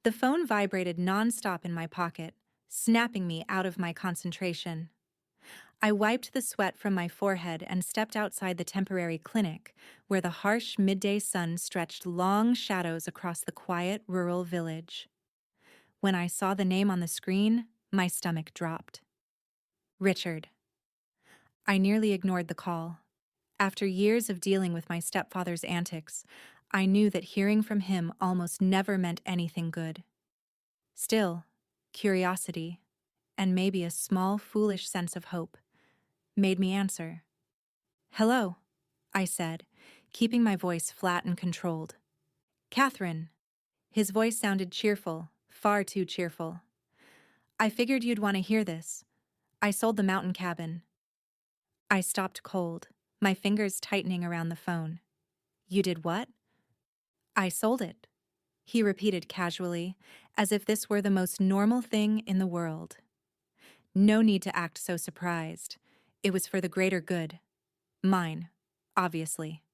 The phone vibrated nonstop in my pocket, snapping me out of my concentration. I wiped the sweat from my forehead and stepped outside the temporary clinic, where the harsh midday sun stretched long shadows across the quiet rural village. When I saw the name on the screen, my stomach dropped. Richard. I nearly ignored the call. After years of dealing with my stepfather's antics, I knew that hearing from him almost never meant anything good. Still, curiosity, and maybe a small foolish sense of hope, made me answer. "Hello," I said, keeping my voice flat and controlled. "Catherine." His voice sounded cheerful, far too cheerful. "I figured you'd want to hear this. I sold the mountain cabin." I stopped cold, my fingers tightening around the phone. "You did what?" "I sold it," he repeated casually, as if this were the most normal thing in the world. No need to act so surprised. It was for the greater good. Mine, obviously.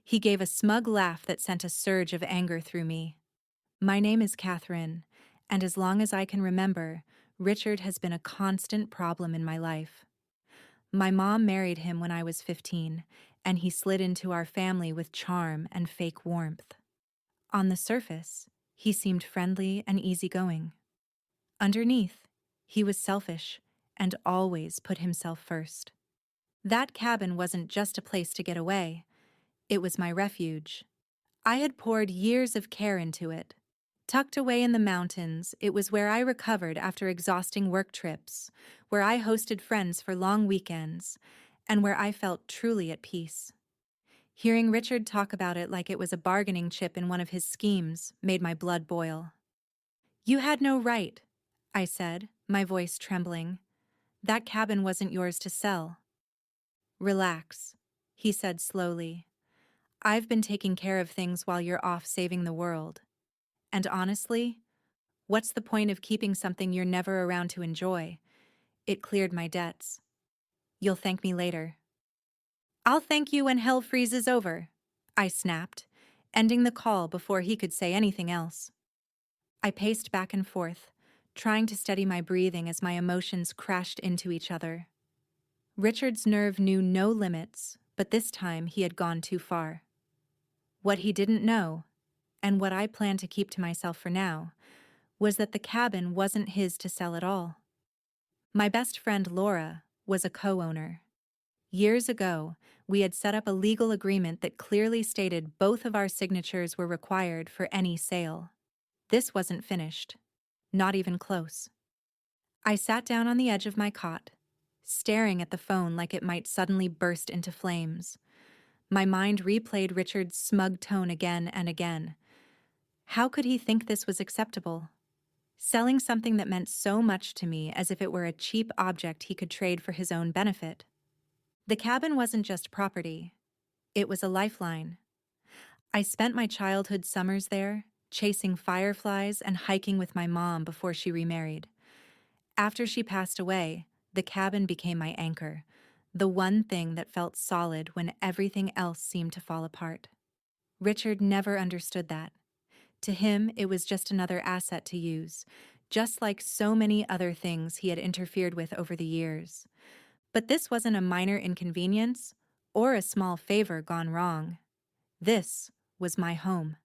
He gave a smug laugh that sent a surge of anger through me. "My name is Catherine, and as long as I can remember, Richard has been a constant problem in my life. My mom married him when I was 15, and he slid into our family with charm and fake warmth. On the surface, he seemed friendly and easygoing. Underneath, he was selfish and always put himself first. That cabin wasn't just a place to get away, it was my refuge. I had poured years of care into it. Tucked away in the mountains, it was where I recovered after exhausting work trips, where I hosted friends for long weekends, and where I felt truly at peace. Hearing Richard talk about it like it was a bargaining chip in one of his schemes made my blood boil. "You had no right," I said, my voice trembling. "That cabin wasn't yours to sell." "Relax," he said slowly. "I've been taking care of things while you're off saving the world. And honestly, what's the point of keeping something you're never around to enjoy? It cleared my debts. You'll thank me later." "I'll thank you when hell freezes over," I snapped, ending the call before he could say anything else. I paced back and forth, trying to steady my breathing as my emotions crashed into each other. Richard's nerve knew no limits, but this time he had gone too far. What he didn't know, and what I planned to keep to myself for now, was that the cabin wasn't his to sell at all. My best friend Laura was a co-owner. Years ago, we had set up a legal agreement that clearly stated both of our signatures were required for any sale. This wasn't finished. Not even close. I sat down on the edge of my cot, staring at the phone like it might suddenly burst into flames. My mind replayed Richard's smug tone again and again. How could he think this was acceptable? Selling something that meant so much to me as if it were a cheap object he could trade for his own benefit. The cabin wasn't just property. It was a lifeline. I spent my childhood summers there, chasing fireflies and hiking with my mom before she remarried. After she passed away, the cabin became my anchor, the one thing that felt solid when everything else seemed to fall apart. Richard never understood that. To him, it was just another asset to use, just like so many other things he had interfered with over the years. But this wasn't a minor inconvenience or a small favor gone wrong. This was my home.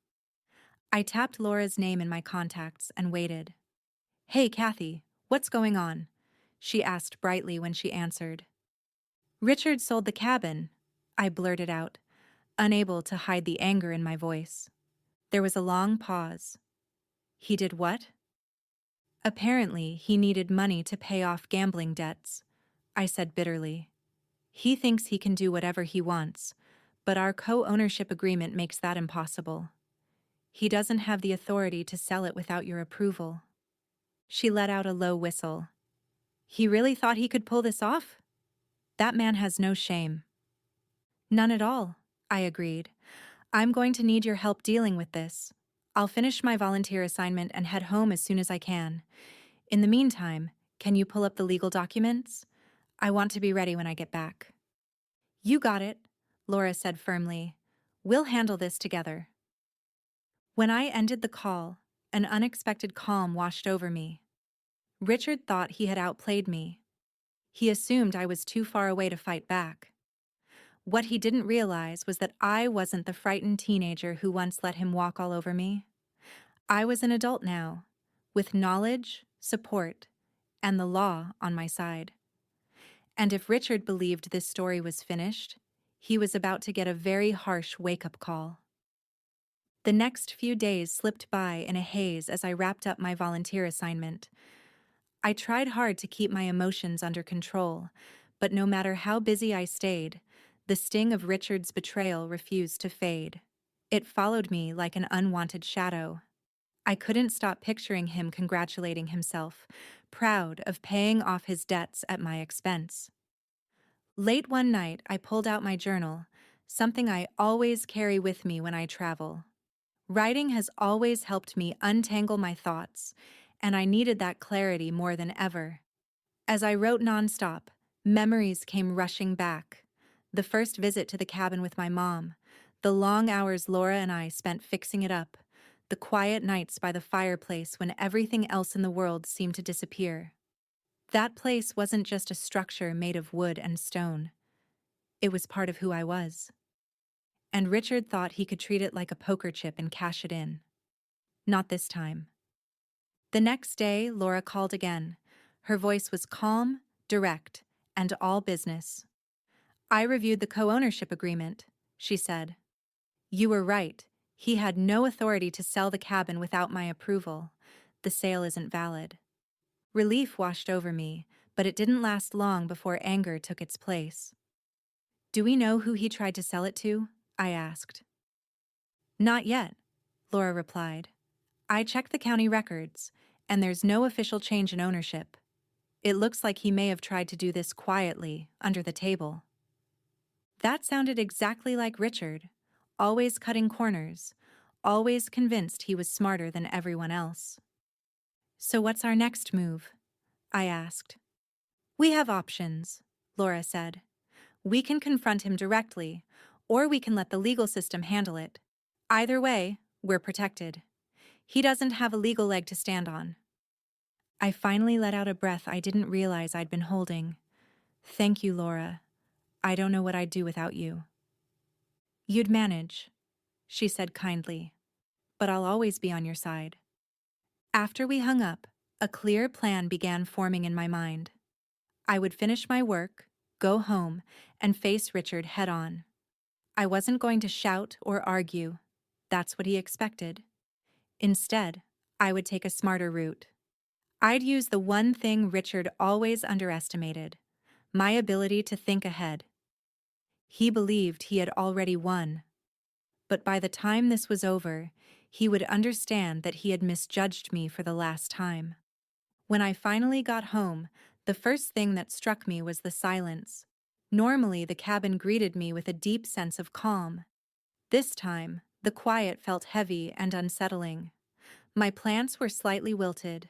I tapped Laura's name in my contacts and waited. "Hey, Kathy, what's going on?" she asked brightly when she answered. "Richard sold the cabin," I blurted out, unable to hide the anger in my voice. There was a long pause. "He did what?" "Apparently, he needed money to pay off gambling debts," I said bitterly. "He thinks he can do whatever he wants, but our co-ownership agreement makes that impossible. He doesn't have the authority to sell it without your approval." She let out a low whistle. "He really thought he could pull this off? That man has no shame." "None at all," I agreed. "I'm going to need your help dealing with this. I'll finish my volunteer assignment and head home as soon as I can. In the meantime, can you pull up the legal documents? I want to be ready when I get back." "You got it," Laura said firmly. "We'll handle this together." When I ended the call, An unexpected calm washed over me. Richard thought he had outplayed me. He assumed I was too far away to fight back. What he didn't realize was that I wasn't the frightened teenager who once let him walk all over me. I was an adult now, with knowledge, support, and the law on my side. And if Richard believed this story was finished, he was about to get a very harsh wake-up call. The next few days slipped by in a haze as I wrapped up my volunteer assignment. I tried hard to keep my emotions under control, but no matter how busy I stayed, the sting of Richard's betrayal refused to fade. It followed me like an unwanted shadow. I couldn't stop picturing him congratulating himself, proud of paying off his debts at my expense. Late one night, I pulled out my journal, something I always carry with me when I travel. Writing has always helped me untangle my thoughts, and I needed that clarity more than ever. As I wrote nonstop, memories came rushing back. The first visit to the cabin with my mom, the long hours Laura and I spent fixing it up, the quiet nights by the fireplace when everything else in the world seemed to disappear. That place wasn't just a structure made of wood and stone. It was part of who I was. And Richard thought he could treat it like a poker chip and cash it in. Not this time. The next day, Laura called again. Her voice was calm, direct, and all business. "I reviewed the co-ownership agreement," she said. "You were right. He had no authority to sell the cabin without my approval. The sale isn't valid." Relief washed over me, but it didn't last long before anger took its place. "Do we know who he tried to sell it to?" I asked. "Not yet," Laura replied. "I checked the county records, and there's no official change in ownership. It looks like he may have tried to do this quietly, under the table." That sounded exactly like Richard, always cutting corners, always convinced he was smarter than everyone else. "So what's our next move?" I asked. "We have options," Laura said. "We can confront him directly, or we can let the legal system handle it. Either way, we're protected. He doesn't have a legal leg to stand on." I finally let out a breath I didn't realize I'd been holding. "Thank you, Laura. I don't know what I'd do without you." "You'd manage," she said kindly, "but I'll always be on your side." After we hung up, a clear plan began forming in my mind. I would finish my work, go home, and face Richard head-on. I wasn't going to shout or argue. That's what he expected. Instead, I would take a smarter route. I'd use the one thing Richard always underestimated: my ability to think ahead. He believed he had already won. But by the time this was over, he would understand that he had misjudged me for the last time. When I finally got home, the first thing that struck me was the silence. Normally, the cabin greeted me with a deep sense of calm. This time, the quiet felt heavy and unsettling. My plants were slightly wilted.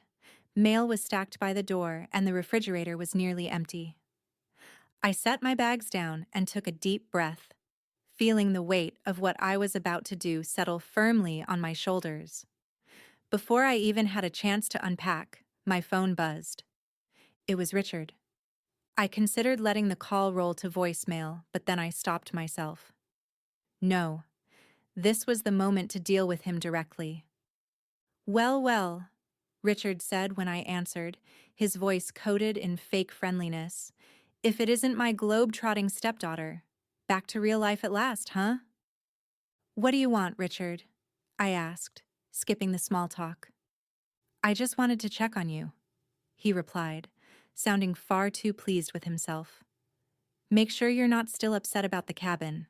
Mail was stacked by the door, and the refrigerator was nearly empty. I set my bags down and took a deep breath, feeling the weight of what I was about to do settle firmly on my shoulders. Before I even had a chance to unpack, my phone buzzed. It was Richard. I considered letting the call roll to voicemail, but then I stopped myself. No, this was the moment to deal with him directly. "Well, well," Richard said when I answered, his voice coated in fake friendliness. "If it isn't my globe-trotting stepdaughter. Back to real life at last, huh?" "What do you want, Richard?" I asked, skipping the small talk. "I just wanted to check on you," he replied, sounding far too pleased with himself. "Make sure you're not still upset about the cabin.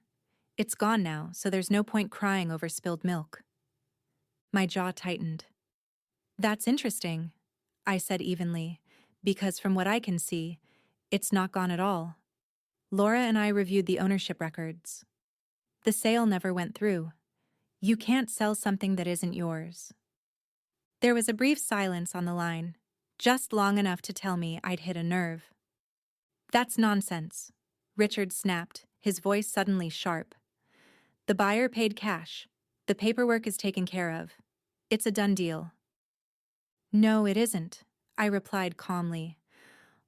It's gone now, so there's no point crying over spilled milk." My jaw tightened. "That's interesting," I said evenly, "because from what I can see, it's not gone at all. Laura and I reviewed the ownership records. The sale never went through. You can't sell something that isn't yours." There was a brief silence on the line, just long enough to tell me I'd hit a nerve. "That's nonsense," Richard snapped, his voice suddenly sharp. "The buyer paid cash. The paperwork is taken care of. It's a done deal. No, it isn't, I replied calmly.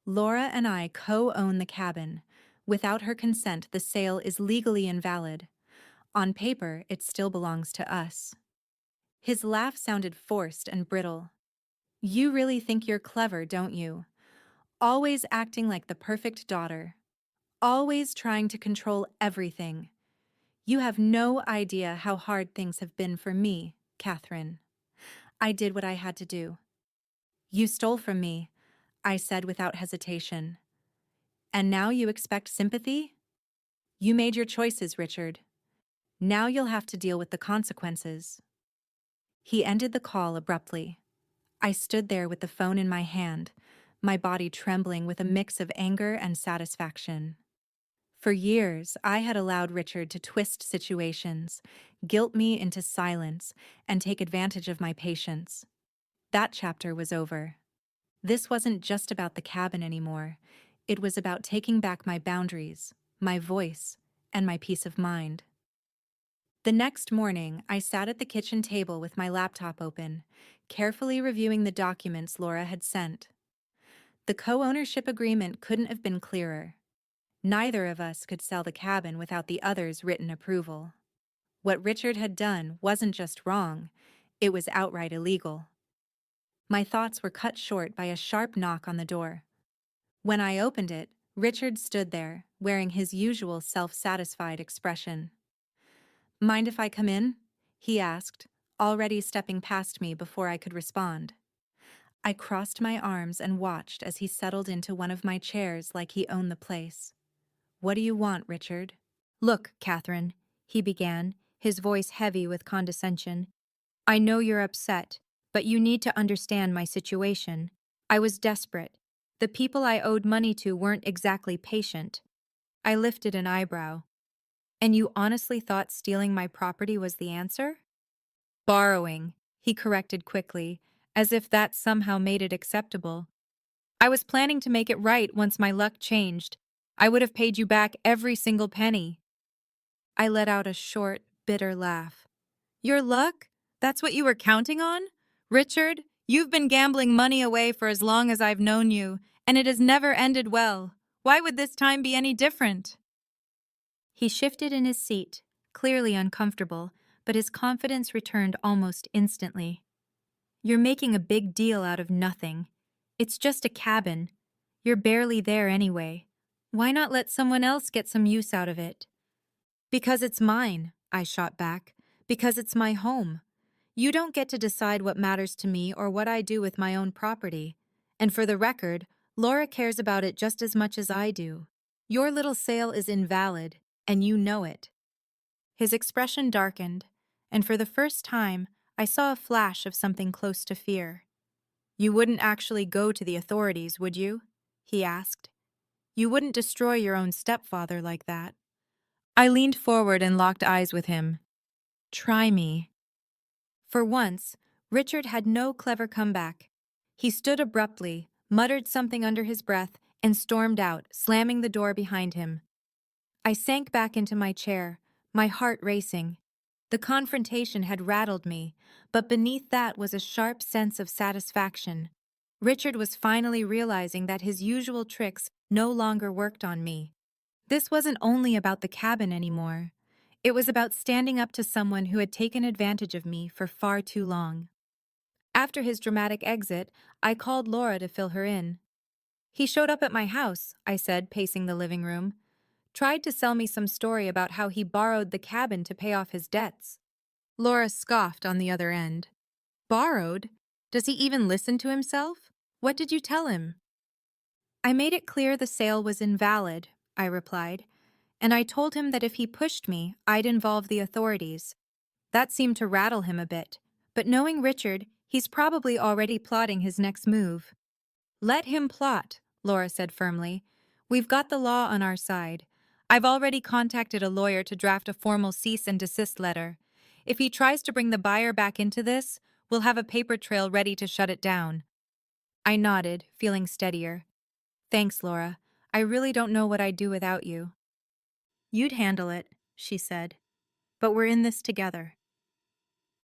Laura and I co-own the cabin. Without her consent, the sale is legally invalid. On paper, it still belongs to us. His laugh sounded forced and brittle. You really think you're clever, don't you? Always acting like the perfect daughter. Always trying to control everything. You have no idea how hard things have been for me, Catherine. I did what I had to do. You stole from me, I said without hesitation. And now you expect sympathy? You made your choices, Richard. Now you'll have to deal with the consequences. He ended the call abruptly. I stood there with the phone in my hand, my body trembling with a mix of anger and satisfaction. For years, I had allowed Richard to twist situations, guilt me into silence, and take advantage of my patience. That chapter was over. This wasn't just about the cabin anymore. It was about taking back my boundaries, my voice, and my peace of mind. The next morning, I sat at the kitchen table with my laptop open, carefully reviewing the documents Laura had sent. The co-ownership agreement couldn't have been clearer. Neither of us could sell the cabin without the other's written approval. What Richard had done wasn't just wrong, it was outright illegal. My thoughts were cut short by a sharp knock on the door. When I opened it, Richard stood there, wearing his usual self-satisfied expression. Mind if I come in? He asked, already stepping past me before I could respond. I crossed my arms and watched as he settled into one of my chairs like he owned the place. What do you want, Richard? Look, Catherine, he began, his voice heavy with condescension. I know you're upset, but you need to understand my situation. I was desperate. The people I owed money to weren't exactly patient. I lifted an eyebrow. And you honestly thought stealing my property was the answer? Borrowing, he corrected quickly, as if that somehow made it acceptable. I was planning to make it right once my luck changed. I would have paid you back every single penny. I let out a short, bitter laugh. Your luck? That's what you were counting on? Richard, you've been gambling money away for as long as I've known you, and it has never ended well. Why would this time be any different? He shifted in his seat, clearly uncomfortable, but his confidence returned almost instantly. You're making a big deal out of nothing. It's just a cabin. You're barely there anyway. Why not let someone else get some use out of it? Because it's mine, I shot back. Because it's my home. You don't get to decide what matters to me or what I do with my own property. And for the record, Laura cares about it just as much as I do. Your little sale is invalid, and you know it. His expression darkened, and for the first time, I saw a flash of something close to fear. You wouldn't actually go to the authorities, would you? He asked. You wouldn't destroy your own stepfather like that. I leaned forward and locked eyes with him. Try me. For once, Richard had no clever comeback. He stood abruptly, muttered something under his breath, and stormed out, slamming the door behind him. I sank back into my chair, my heart racing. The confrontation had rattled me, but beneath that was a sharp sense of satisfaction. Richard was finally realizing that his usual tricks no longer worked on me. This wasn't only about the cabin anymore. It was about standing up to someone who had taken advantage of me for far too long. After his dramatic exit, I called Laura to fill her in. He showed up at my house, I said, pacing the living room. Tried to sell me some story about how he borrowed the cabin to pay off his debts. Laura scoffed on the other end. Borrowed? Does he even listen to himself? What did you tell him? I made it clear the sale was invalid, I replied, and I told him that if he pushed me, I'd involve the authorities. That seemed to rattle him a bit, but knowing Richard, he's probably already plotting his next move. Let him plot, Laura said firmly. We've got the law on our side. I've already contacted a lawyer to draft a formal cease and desist letter. If he tries to bring the buyer back into this, we'll have a paper trail ready to shut it down. I nodded, feeling steadier. Thanks, Laura. I really don't know what I'd do without you. You'd handle it, she said. But we're in this together.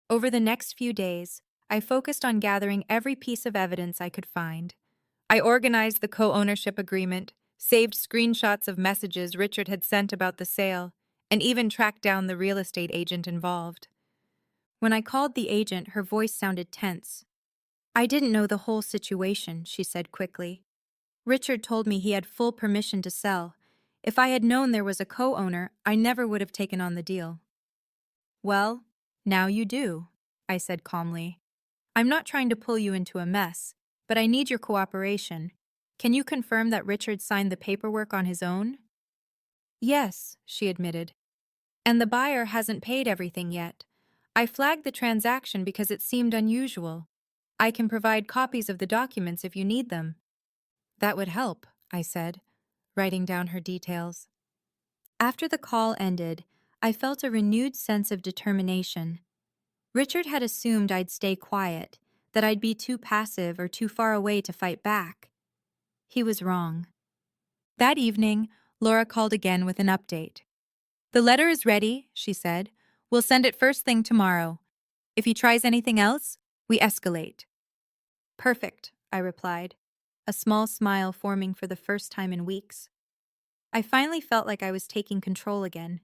Over the next few days, I focused on gathering every piece of evidence I could find. I organized the co ownership agreement, saved screenshots of messages Richard had sent about the sale, and even tracked down the real estate agent involved. When I called the agent, her voice sounded tense. I didn't know the whole situation, she said quickly. Richard told me he had full permission to sell. If I had known there was a co owner, I never would have taken on the deal. Well, now you do, I said calmly. I'm not trying to pull you into a mess, but I need your cooperation. Can you confirm that Richard signed the paperwork on his own? Yes, she admitted. And the buyer hasn't paid everything yet. I flagged the transaction because it seemed unusual. I can provide copies of the documents if you need them. That would help, I said, writing down her details. After the call ended, I felt a renewed sense of determination. Richard had assumed I'd stay quiet, that I'd be too passive or too far away to fight back. He was wrong. That evening, Laura called again with an update. The letter is ready, she said. We'll send it first thing tomorrow. If he tries anything else, we escalate. Perfect, I replied, a small smile forming for the first time in weeks. I finally felt like I was taking control again.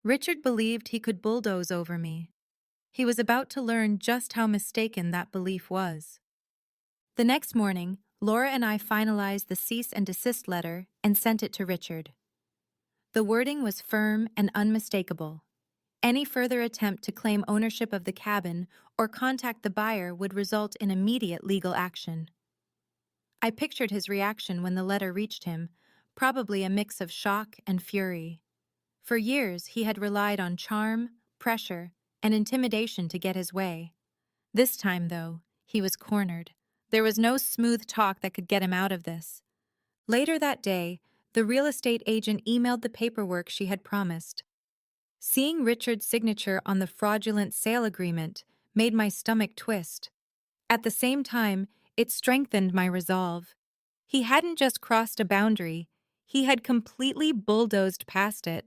Richard believed he could bulldoze over me. He was about to learn just how mistaken that belief was. The next morning, Laura and I finalized the cease and desist letter and sent it to Richard. The wording was firm and unmistakable. Any further attempt to claim ownership of the cabin or contact the buyer would result in immediate legal action. I pictured his reaction when the letter reached him, probably a mix of shock and fury. For years, he had relied on charm, pressure, and intimidation to get his way. This time, though, he was cornered. There was no smooth talk that could get him out of this. Later that day, the real estate agent emailed the paperwork she had promised. Seeing Richard's signature on the fraudulent sale agreement made my stomach twist. At the same time, it strengthened my resolve. He hadn't just crossed a boundary, he had completely bulldozed past it.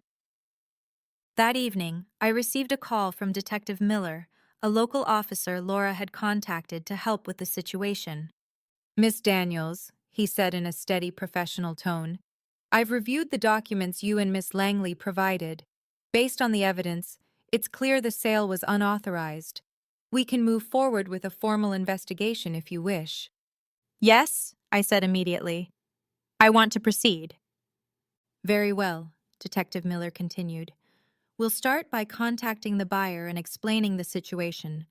That evening, I received a call from Detective Miller, a local officer Laura had contacted to help with the situation. Miss Daniels, he said in a steady professional tone, I've reviewed the documents you and Miss Langley provided. Based on the evidence, it's clear the sale was unauthorized. We can move forward with a formal investigation if you wish. Yes, I said immediately. I want to proceed. Very well, Detective Miller continued. We'll start by contacting the buyer and explaining the situation.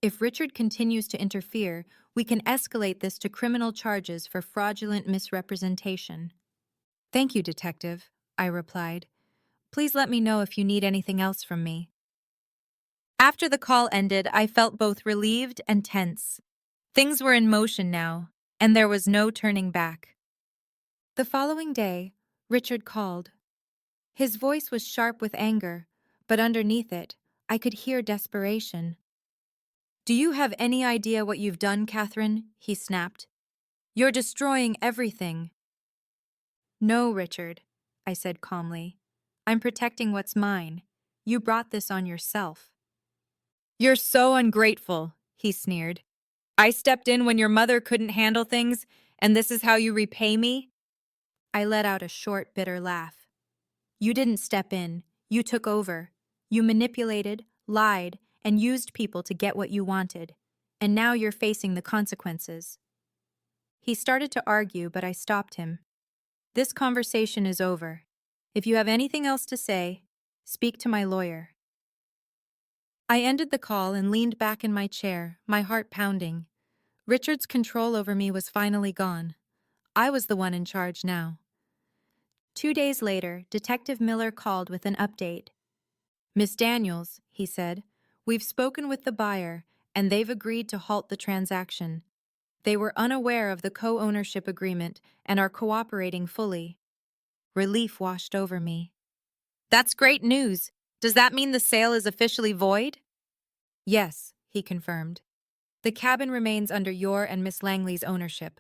If Richard continues to interfere, we can escalate this to criminal charges for fraudulent misrepresentation. Thank you, Detective, I replied. Please let me know if you need anything else from me. After the call ended, I felt both relieved and tense. Things were in motion now, and there was no turning back. The following day, Richard called. His voice was sharp with anger, but underneath it, I could hear desperation. Do you have any idea what you've done, Catherine? He snapped. You're destroying everything. No, Richard, I said calmly. I'm protecting what's mine. You brought this on yourself. You're so ungrateful, he sneered. I stepped in when your mother couldn't handle things, and this is how you repay me? I let out a short, bitter laugh. You didn't step in. You took over. You manipulated, lied, and used people to get what you wanted. And now you're facing the consequences. He started to argue, but I stopped him. This conversation is over. If you have anything else to say, speak to my lawyer. I ended the call and leaned back in my chair, my heart pounding. Richard's control over me was finally gone. I was the one in charge now. 2 days later, Detective Miller called with an update. Miss Daniels, he said, we've spoken with the buyer, and they've agreed to halt the transaction. They were unaware of the co-ownership agreement and are cooperating fully. Relief washed over me. That's great news. Does that mean the sale is officially void? Yes, he confirmed. The cabin remains under your and Miss Langley's ownership.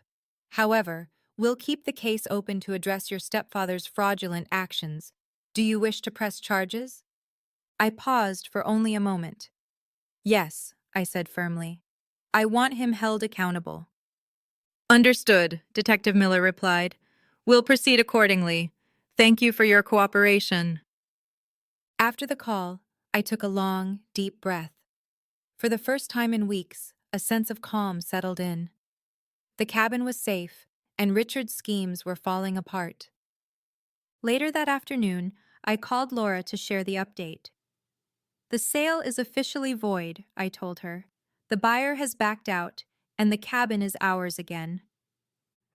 However, we'll keep the case open to address your stepfather's fraudulent actions. Do you wish to press charges? I paused for only a moment. Yes, I said firmly. I want him held accountable. Understood, Detective Miller replied. We'll proceed accordingly. Thank you for your cooperation. After the call, I took a long, deep breath. For the first time in weeks, a sense of calm settled in. The cabin was safe, and Richard's schemes were falling apart. Later that afternoon, I called Laura to share the update. The sale is officially void, I told her. The buyer has backed out, and the cabin is ours again.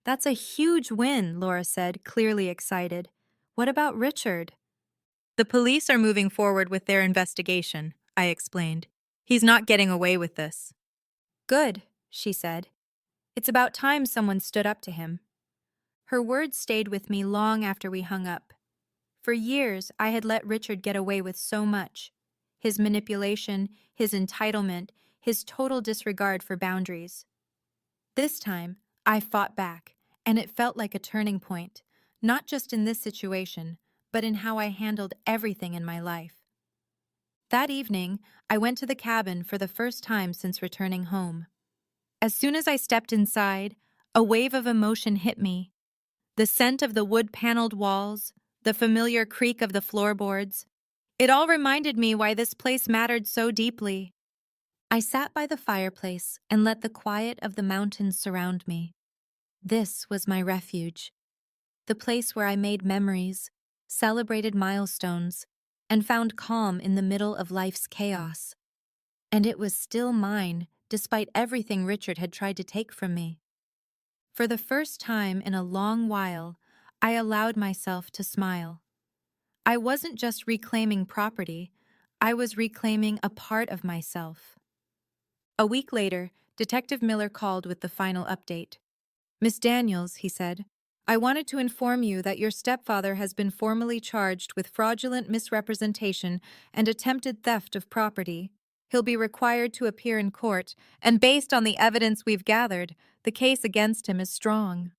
That's a huge win, Laura said, clearly excited. What about Richard? The police are moving forward with their investigation, I explained. He's not getting away with this. Good, she said. It's about time someone stood up to him. Her words stayed with me long after we hung up. For years, I had let Richard get away with so much. His manipulation, his entitlement, his total disregard for boundaries. This time, I fought back, and it felt like a turning point, not just in this situation, but in how I handled everything in my life. That evening, I went to the cabin for the first time since returning home. As soon as I stepped inside, a wave of emotion hit me. The scent of the wood-paneled walls, the familiar creak of the floorboards. It all reminded me why this place mattered so deeply. I sat by the fireplace and let the quiet of the mountains surround me. This was my refuge, the place where I made memories, celebrated milestones, and found calm in the middle of life's chaos. And it was still mine, despite everything Richard had tried to take from me. For the first time in a long while, I allowed myself to smile. I wasn't just reclaiming property, I was reclaiming a part of myself. A week later, Detective Miller called with the final update. Miss Daniels, he said, I wanted to inform you that your stepfather has been formally charged with fraudulent misrepresentation and attempted theft of property. He'll be required to appear in court, and based on the evidence we've gathered, the case against him is strong.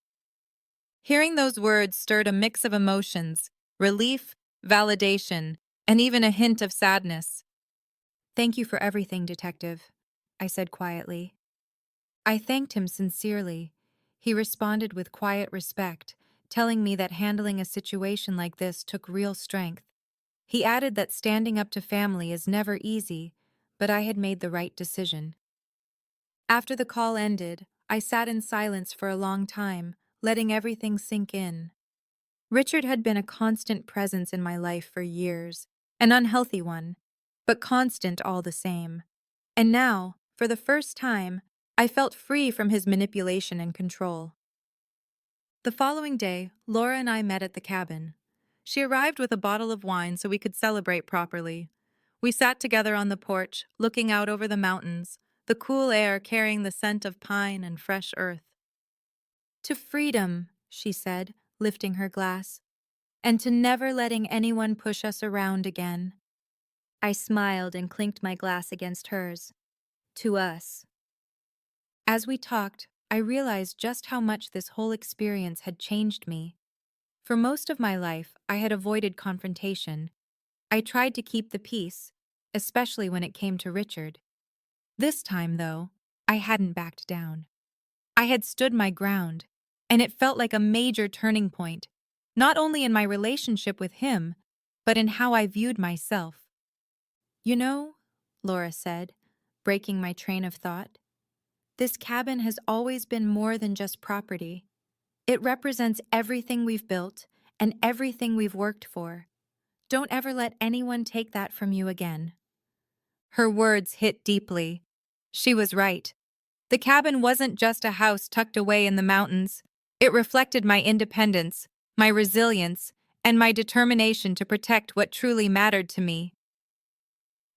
Hearing those words stirred a mix of emotions, relief, validation, and even a hint of sadness. Thank you for everything, Detective, I said quietly. I thanked him sincerely. He responded with quiet respect, telling me that handling a situation like this took real strength. He added that standing up to family is never easy, but I had made the right decision. After the call ended, I sat in silence for a long time, letting everything sink in. Richard had been a constant presence in my life for years, an unhealthy one, but constant all the same. And now, for the first time, I felt free from his manipulation and control. The following day, Laura and I met at the cabin. She arrived with a bottle of wine so we could celebrate properly. We sat together on the porch, looking out over the mountains, the cool air carrying the scent of pine and fresh earth. To freedom, she said, lifting her glass, and to never letting anyone push us around again. I smiled and clinked my glass against hers. To us. As we talked, I realized just how much this whole experience had changed me. For most of my life, I had avoided confrontation. I tried to keep the peace, especially when it came to Richard. This time, though, I hadn't backed down. I had stood my ground, and it felt like a major turning point, not only in my relationship with him, but in how I viewed myself. You know, Laura said, breaking my train of thought, this cabin has always been more than just property. It represents everything we've built and everything we've worked for. Don't ever let anyone take that from you again. Her words hit deeply. She was right. The cabin wasn't just a house tucked away in the mountains. It reflected my independence, my resilience, and my determination to protect what truly mattered to me.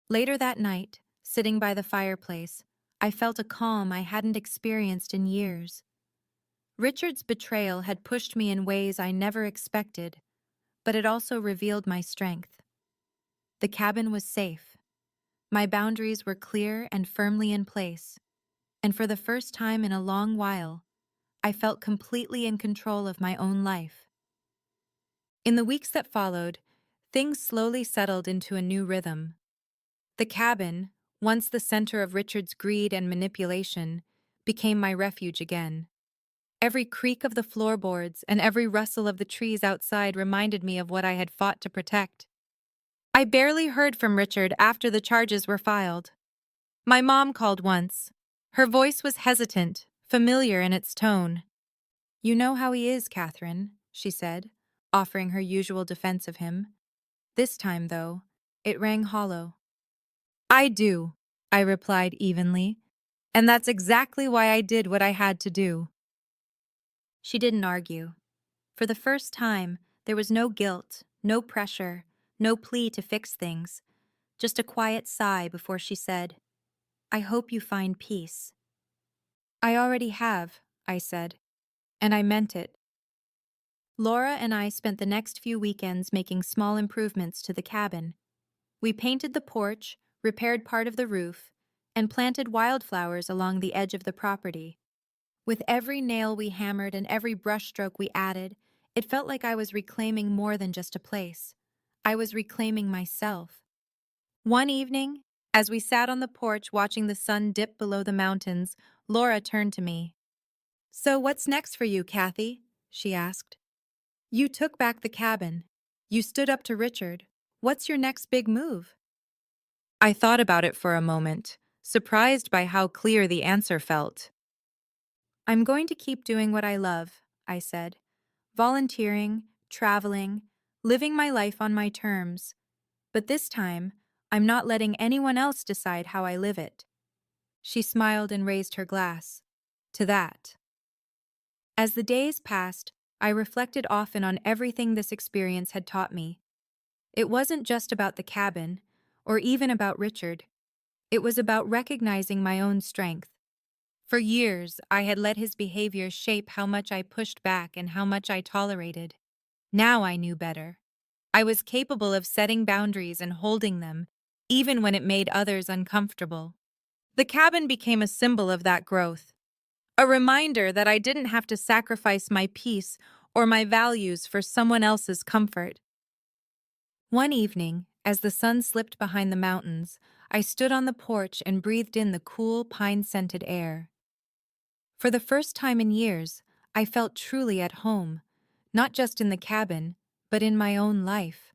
Later that night, sitting by the fireplace, I felt a calm I hadn't experienced in years. Richard's betrayal had pushed me in ways I never expected, but it also revealed my strength. The cabin was safe. My boundaries were clear and firmly in place, and for the first time in a long while, I felt completely in control of my own life. In the weeks that followed, things slowly settled into a new rhythm. The cabin, once the center of Richard's greed and manipulation, became my refuge again. Every creak of the floorboards and every rustle of the trees outside reminded me of what I had fought to protect. I barely heard from Richard after the charges were filed. My mom called once. Her voice was hesitant, familiar in its tone. "You know how he is, Catherine," she said, offering her usual defense of him. This time, though, it rang hollow. "I do," I replied evenly, "and that's exactly why I did what I had to do." She didn't argue. For the first time, there was no guilt, no pressure, no plea to fix things, just a quiet sigh before she said, "I hope you find peace." "I already have," I said, and I meant it. Laura and I spent the next few weekends making small improvements to the cabin. We painted the porch, repaired part of the roof, and planted wildflowers along the edge of the property. With every nail we hammered and every brushstroke we added, it felt like I was reclaiming more than just a place. I was reclaiming myself. One evening, as we sat on the porch watching the sun dip below the mountains, Laura turned to me. "So what's next for you, Kathy?" she asked. "You took back the cabin. You stood up to Richard. What's your next big move?" I thought about it for a moment, surprised by how clear the answer felt. "I'm going to keep doing what I love," I said. "Volunteering, traveling, living my life on my terms. But this time, I'm not letting anyone else decide how I live it." She smiled and raised her glass. "To that." As the days passed, I reflected often on everything this experience had taught me. It wasn't just about the cabin, or even about Richard. It was about recognizing my own strength. For years, I had let his behavior shape how much I pushed back and how much I tolerated. Now I knew better. I was capable of setting boundaries and holding them, even when it made others uncomfortable. The cabin became a symbol of that growth, a reminder that I didn't have to sacrifice my peace or my values for someone else's comfort. One evening, as the sun slipped behind the mountains, I stood on the porch and breathed in the cool, pine-scented air. For the first time in years, I felt truly at home, not just in the cabin, but in my own life.